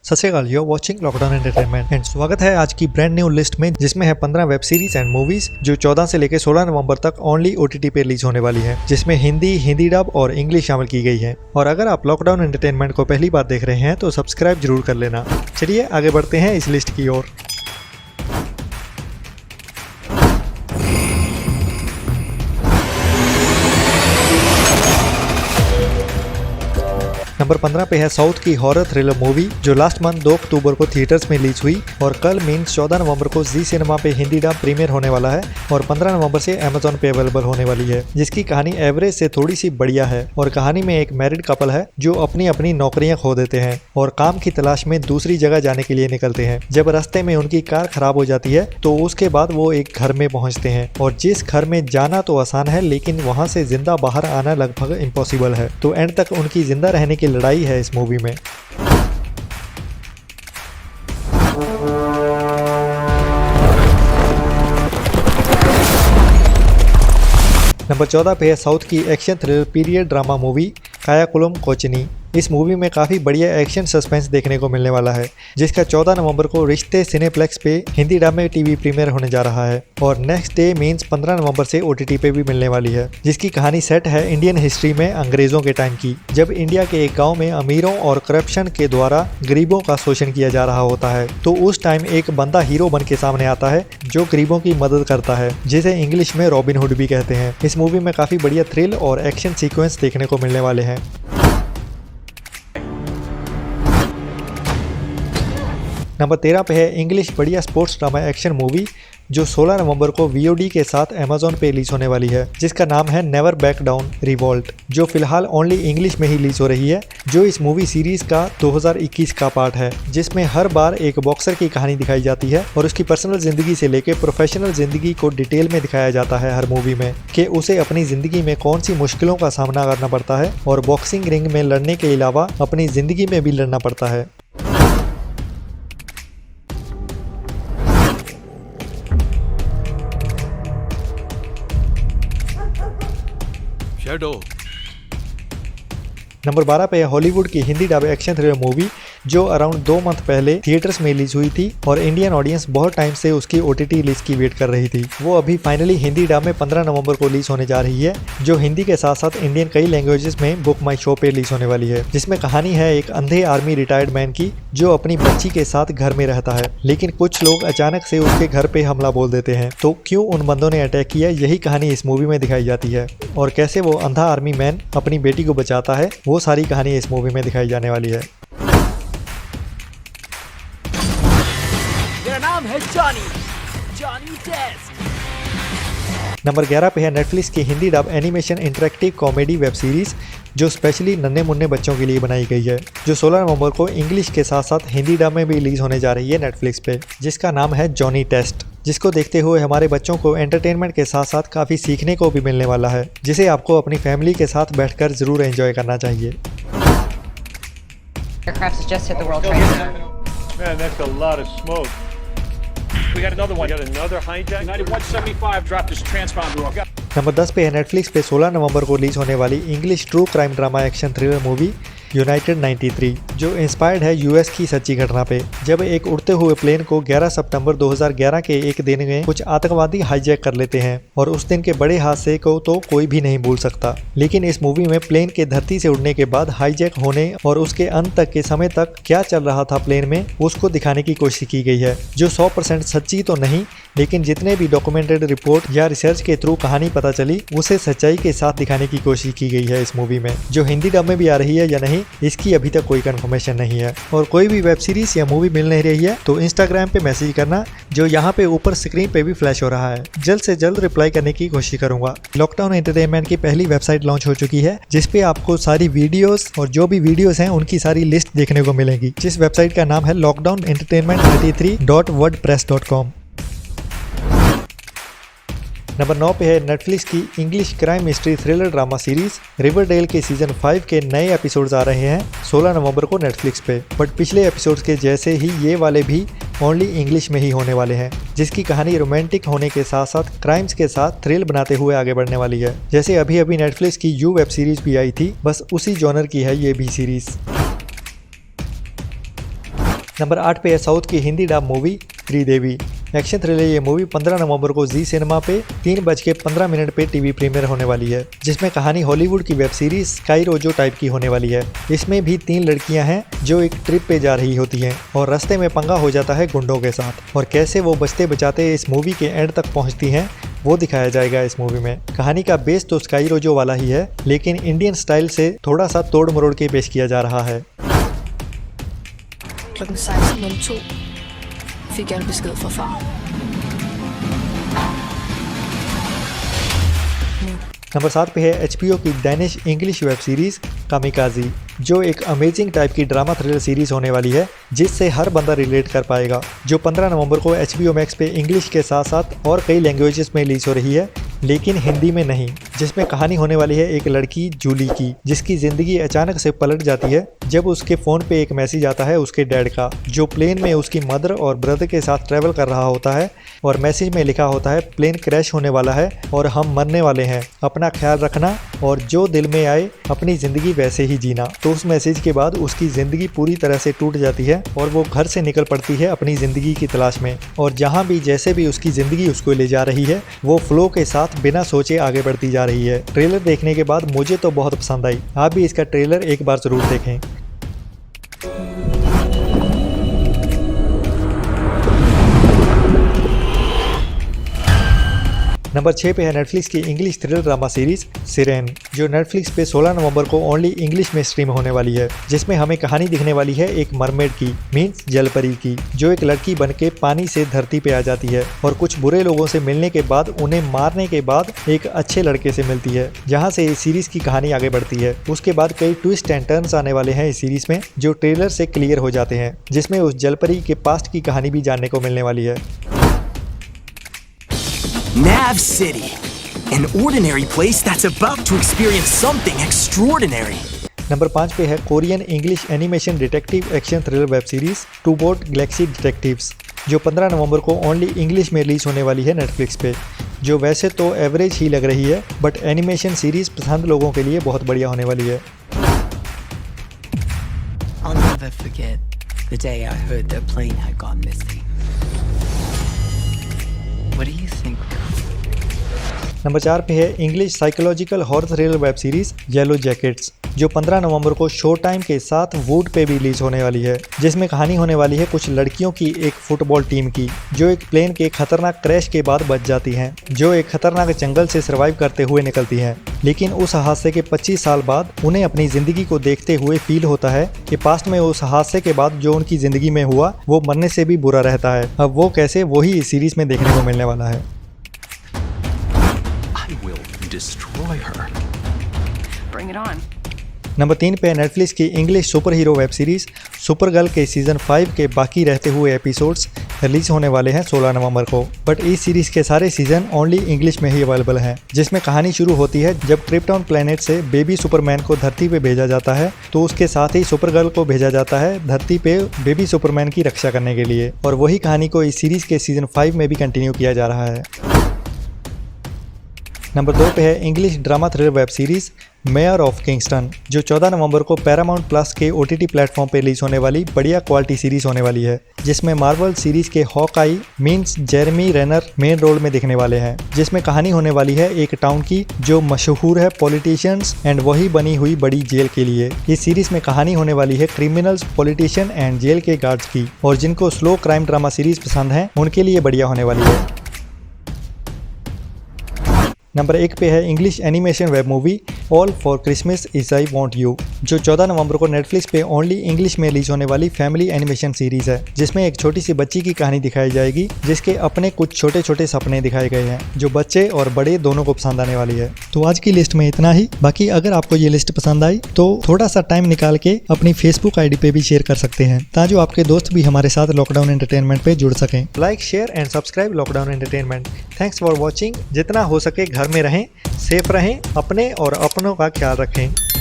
सत श्री अकाल, you're watching lockdown entertainment and स्वागत है आज की ब्रांड न्यू लिस्ट में, जिसमें है 15 वेब सीरीज एंड मूवीज जो 14 से लेकर 16 नवंबर तक ओनली OTT पे रिलीज होने वाली है, जिसमें हिंदी डब और इंग्लिश शामिल की गई है। और अगर आप लॉकडाउन एंटरटेनमेंट को पहली बार देख रहे हैं तो सब्सक्राइब जरूर कर लेना। चलिए आगे बढ़ते हैं इस लिस्ट की ओर। नंबर 15 पे है साउथ की हॉरर थ्रिलर मूवी जो लास्ट मंथ 2 अक्टूबर को थिएटर्स में रिलीज हुई और कल मीन्स 14 नवंबर को जी सिनेमा पे हिंदी डब प्रीमियर होने वाला है और 15 नवंबर से अमेजॉन पे अवेलेबल होने वाली है, जिसकी कहानी एवरेज से थोड़ी सी बढ़िया है। और कहानी में एक मैरिड कपल है जो अपनी अपनी नौकरियां खो देते हैं और काम की तलाश में दूसरी जगह जाने के लिए निकलते हैं। जब रास्ते में उनकी कार खराब हो जाती है तो उसके बाद वो एक घर में पहुंचते हैं और जिस घर में जाना तो आसान है लेकिन वहां से जिंदा बाहर आना लगभग इम्पॉसिबल है। तो एंड तक उनकी जिंदा रहने की लड़ाई है इस मूवी में। नंबर 14 पे है साउथ की action thriller period drama movie Kayamkulam Kochunni. इस मूवी में काफ़ी बढ़िया एक्शन सस्पेंस देखने को मिलने वाला है, जिसका 14 नवंबर को रिश्ते सिनेप्लेक्स पे हिंदी डब में टीवी प्रीमियर होने जा रहा है और नेक्स्ट डे मीन्स 15 नवंबर से OTT पे भी मिलने वाली है, जिसकी कहानी सेट है इंडियन हिस्ट्री में अंग्रेजों के टाइम की, जब इंडिया के एक गाँव में अमीरों और करप्शन के द्वारा गरीबों का शोषण किया जा रहा होता है। तो उस टाइम एक बंदा हीरो बन के सामने आता है जो गरीबों की मदद करता है, जिसे इंग्लिश में रॉबिन हुड भी कहते हैं। इस मूवी में काफ़ी बढ़िया थ्रिल और एक्शन सीक्वेंस देखने को मिलने वाले हैं। नंबर 13 पे है इंग्लिश बढ़िया स्पोर्ट्स ड्रामा एक्शन मूवी जो 16 नवंबर को VOD के साथ अमेजॉन पे रिलीज होने वाली है, जिसका नाम है नेवर बैक डाउन रिवॉल्ट, जो फिलहाल ओनली इंग्लिश में ही रिलीज हो रही है, जो इस मूवी सीरीज का 2021 का पार्ट है, जिसमें हर बार एक बॉक्सर की कहानी दिखाई जाती है और उसकी पर्सनल जिंदगी से लेकर प्रोफेशनल जिंदगी को डिटेल में दिखाया जाता है हर मूवी में, कि उसे अपनी जिंदगी में कौन सी मुश्किलों का सामना करना पड़ता है और बॉक्सिंग रिंग में लड़ने के अलावा अपनी जिंदगी में भी लड़ना पड़ता है। नंबर 12 पे है हॉलीवुड की Hindi dub action thriller movie जो अराउंड 2 मंथ पहले थिएटर्स में रिलीज हुई थी और इंडियन ऑडियंस बहुत टाइम से उसकी OTT रिलीज की वेट कर रही थी। वो अभी फाइनली हिंदी डब में 15 नवंबर को रिलीज होने जा रही है, जो हिंदी के साथ साथ इंडियन कई लैंग्वेजेस में बुक माई शो पे रिलीज होने वाली है, जिसमें कहानी है एक अंधे आर्मी रिटायर्ड मैन की जो अपनी बच्ची के साथ घर में रहता है, लेकिन कुछ लोग अचानक से उसके घर पे हमला बोल देते हैं। तो क्यों उन बंदों ने अटैक किया, यही कहानी इस मूवी में दिखाई जाती है और कैसे वो अंधा आर्मी मैन अपनी बेटी को बचाता है, वो सारी कहानी इस मूवी में दिखाई जाने वाली है। मेरा नाम है जॉनी टेस्ट। नंबर 11 पे है नेटफ्लिक्स की Hindi dub animation interactive comedy web series जो स्पेशली नन्हे मुन्ने बच्चों के लिए बनाई गई है, जो 16 नवंबर को इंग्लिश के साथ साथ हिंदी डब में भी रिलीज होने जा रही है नेटफ्लिक्स पे, जिसका नाम है जॉनी टेस्ट, जिसको देखते हुए हमारे बच्चों को एंटरटेनमेंट के साथ साथ काफ़ी सीखने को भी मिलने वाला है, जिसे आपको अपनी फैमिली के साथ बैठकर जरूर एंजॉय करना चाहिए। Aircraft has just hit the World Trade Center. Man, that's a lot of smoke. We got another one. We got another hijack? United 175 dropped his transponder off. Number 10 पे है नेटफ्लिक्स पे 16 नवंबर को रिलीज होने वाली English true crime drama action thriller movie United 93, जो inspired है US की सच्ची घटना पे, जब एक उड़ते हुए प्लेन को 11 सितंबर 2011 के एक दिन में कुछ आतंकवादी हाईजैक कर लेते हैं और उस दिन के बड़े हादसे को तो कोई भी नहीं भूल सकता। लेकिन इस मूवी में प्लेन के धरती से उड़ने के बाद हाईजैक होने और उसके अंत तक के समय तक क्या चल रहा था प्लेन में, उसको दिखाने की कोशिश की गई है, जो 100% सच्ची तो नहीं, लेकिन जितने भी डॉक्यूमेंटेड रिपोर्ट या रिसर्च के थ्रू कहानी पता चली उसे सच्चाई के साथ दिखाने की कोशिश की गई है इस मूवी में, जो हिंदी डब में भी आ रही है या नहीं इसकी अभी तक कोई कंफर्मेशन नहीं है। और कोई भी वेब सीरीज या मूवी मिल नहीं रही है तो इंस्टाग्राम पे मैसेज करना, जो यहाँ पे ऊपर स्क्रीन पे भी फ्लैश हो रहा है। जल्द से जल्द रिप्लाई करने की कोशिश करूंगा। लॉकडाउन एंटरटेनमेंट की पहली वेबसाइट लॉन्च हो चुकी है, जिसपे आपको सारी वीडियोस और जो भी वीडियोस हैं उनकी सारी लिस्ट देखने को मिलेगी, जिस वेबसाइट का नाम है lockdownentertainment33.wordpress.com। नंबर 9 पे है नेटफ्लिक्स की English crime mystery thriller drama series Riverdale के सीजन 5 के नए एपिसोड्स आ रहे हैं 16 नवंबर को नेटफ्लिक्स पे, बट पिछले एपिसोड्स के जैसे ही ये वाले भी ओनली इंग्लिश में ही होने वाले हैं, जिसकी कहानी रोमांटिक होने के साथ साथ क्राइम्स के साथ थ्रिल बनाते हुए आगे बढ़ने वाली है। जैसे अभी अभी नेटफ्लिक्स की यू वेब सीरीज भी आई थी, बस उसी जॉनर की है ये भी सीरीज। नंबर 8 पे है साउथ की Hindi dub movie Tridevi. Action thriller ये मूवी 15 नवंबर को जी सिनेमा पे 3:15 पे टीवी प्रीमियर होने वाली है, जिसमें कहानी हॉलीवुड की वेब सीरीज स्काई रोजो टाइप की होने वाली है। इसमें भी 3 लड़कियां हैं जो एक ट्रिप पे जा रही होती हैं और रास्ते में पंगा हो जाता है गुंडों के साथ, और कैसे वो बचते बचाते इस मूवी के एंड तक पहुंचती हैं वो दिखाया जाएगा इस मूवी में। कहानी का बेस तो स्काई रोजो वाला ही है, लेकिन इंडियन स्टाइल से थोड़ा सा तोड़ मरोड़ के पेश किया जा रहा है। Klokken 16.02 fik jeg en besked fra far. Number 7 पे है HBO की Danish English web series kamikaze, जो एक अमेजिंग टाइप की ड्रामा थ्रिलर सीरीज होने वाली है जिससे हर बंदा रिलेट कर पाएगा, जो 15 नवंबर को HBO Max पे इंग्लिश के साथ साथ और कई लैंग्वेजेस में रिलीज हो रही है, लेकिन हिंदी में नहीं। जिसमें कहानी होने वाली है एक लड़की जूली की, जिसकी ज़िंदगी अचानक से पलट जाती है जब उसके फ़ोन पे एक मैसेज आता है उसके डैड का, जो प्लेन में उसकी मदर और ब्रदर के साथ ट्रैवल कर रहा होता है, और मैसेज में लिखा होता है प्लेन क्रैश होने वाला है और हम मरने वाले हैं, अपना ख्याल रखना और जो दिल में आए अपनी ज़िंदगी वैसे ही जीना। तो उस मैसेज के बाद उसकी ज़िंदगी पूरी तरह से टूट जाती है और वो घर से निकल पड़ती है अपनी ज़िंदगी की तलाश में, और जहाँ भी जैसे भी उसकी ज़िंदगी उसको ले जा रही है वो फ्लो के साथ बिना सोचे आगे बढ़ती जा रही है। ट्रेलर देखने के बाद मुझे तो बहुत पसंद आई, आप भी इसका ट्रेलर एक बार ज़रूर देखें। नंबर 6 पे है नेटफ्लिक्स की English thriller drama series siren, जो नेटफ्लिक्स पे 16 नवंबर को ओनली इंग्लिश में स्ट्रीम होने वाली है, जिसमें हमें कहानी दिखने वाली है एक मरमेड की, मीन्स जलपरी की, जो एक लड़की बनके पानी से धरती पे आ जाती है और कुछ बुरे लोगों से मिलने के बाद उन्हें मारने के बाद एक अच्छे लड़के से मिलती है, जहाँ से इस सीरीज की कहानी आगे बढ़ती है। उसके बाद कई ट्विस्ट एंड टर्न्स आने वाले हैं इस सीरीज में, जो ट्रेलर से क्लियर हो जाते हैं, जिसमें उस जलपरी के पास्ट की कहानी भी जानने को मिलने वाली है। Nav City, an ordinary place that's about to experience something extraordinary. Number 5 पे है Korean English animation detective action thriller web series Tobot galaxy detectives, जो 15 नवंबर को ओनली इंग्लिश में रिलीज होने वाली है नेटफ्लिक्स पे, जो वैसे तो एवरेज ही लग रही है, बट एनिमेशन सीरीज पसंद लोगों के लिए बहुत बढ़िया होने वाली है। I'll never forget the day I heard their plane had gone missing. What do you think? Number 4 पे है English psychological horror thriller web series yellow jackets, जो 15 नवंबर को शो टाइम के साथ वूड पे भी रिलीज होने वाली है, जिसमें कहानी होने वाली है कुछ लड़कियों की एक फुटबॉल टीम की, जो एक प्लेन के खतरनाक क्रैश के बाद बच जाती हैं, जो एक खतरनाक जंगल से सर्वाइव करते हुए निकलती हैं, लेकिन उस हादसे के 25 साल बाद उन्हें अपनी ज़िंदगी को देखते हुए फील होता है कि पास्ट में उस हादसे के बाद जो उनकी ज़िंदगी में हुआ वो मरने से भी बुरा रहता है। अब वो कैसे, वही इस सीरीज़ में देखने को मिलने वाला है। I will destroy her. Bring it on. Number 3 पे नेटफ्लिक्स की English super hero web series super girl के सीज़न 5 के बाकी रहते हुए एपिसोड्स रिलीज होने वाले हैं 16 नवंबर को, बट इस सीरीज के सारे सीजन ओनली इंग्लिश में ही अवेलेबल हैं, जिसमें कहानी शुरू होती है जब क्रिप्टॉन प्लेनेट से बेबी सुपरमैन को धरती पे भेजा जाता है, तो उसके साथ ही सुपर गर्ल को भेजा जाता है धरती पे बेबी सुपरमैन की रक्षा करने के लिए, और वही कहानी को इस सीरीज के सीजन 5 में भी कंटिन्यू किया जा रहा है। नंबर 2 पे है English drama thriller web series Mayor of Kingstown, जो 14 नवंबर को पैरामाउंट प्लस के OTT प्लेटफॉर्म पे रिलीज होने वाली बढ़िया क्वालिटी सीरीज होने वाली है, जिसमें मार्वल सीरीज के Hawkeye means Jeremy Renner main role में दिखने वाले हैं, जिसमें कहानी होने वाली है एक टाउन की जो मशहूर है पॉलिटिशियंस एंड वही बनी हुई बड़ी जेल के लिए। इस सीरीज में कहानी होने वाली है क्रिमिनल्स, पॉलिटिशियन एंड जेल के गार्ड्स की, और जिनको स्लो क्राइम ड्रामा सीरीज पसंद है उनके लिए बढ़िया होने वाली है। नंबर 1 पे है English animation web movie all for Christmas is I want you, जो 14 नवंबर को नेटफ्लिक्स पे ओनली इंग्लिश में रिलीज होने वाली फैमिली एनिमेशन सीरीज है, जिसमें एक छोटी सी बच्ची की कहानी दिखाई जाएगी जिसके अपने कुछ छोटे छोटे सपने दिखाए गए हैं, जो बच्चे और बड़े दोनों को पसंद आने वाली है। तो आज की लिस्ट में इतना ही। बाकी अगर आपको ये लिस्ट पसंद आई तो थोड़ा सा टाइम निकाल के अपनी फेसबुक ID पे भी शेयर कर सकते हैं, ताकि आपके दोस्त भी हमारे साथ लॉकडाउन एंटरटेनमेंट पे जुड़ सकें। Like, share and subscribe lockdown entertainment. Thanks for watching. जितना हो सके घर में रहें, सेफ रहें, अपने और अपनों का ख्याल रखें।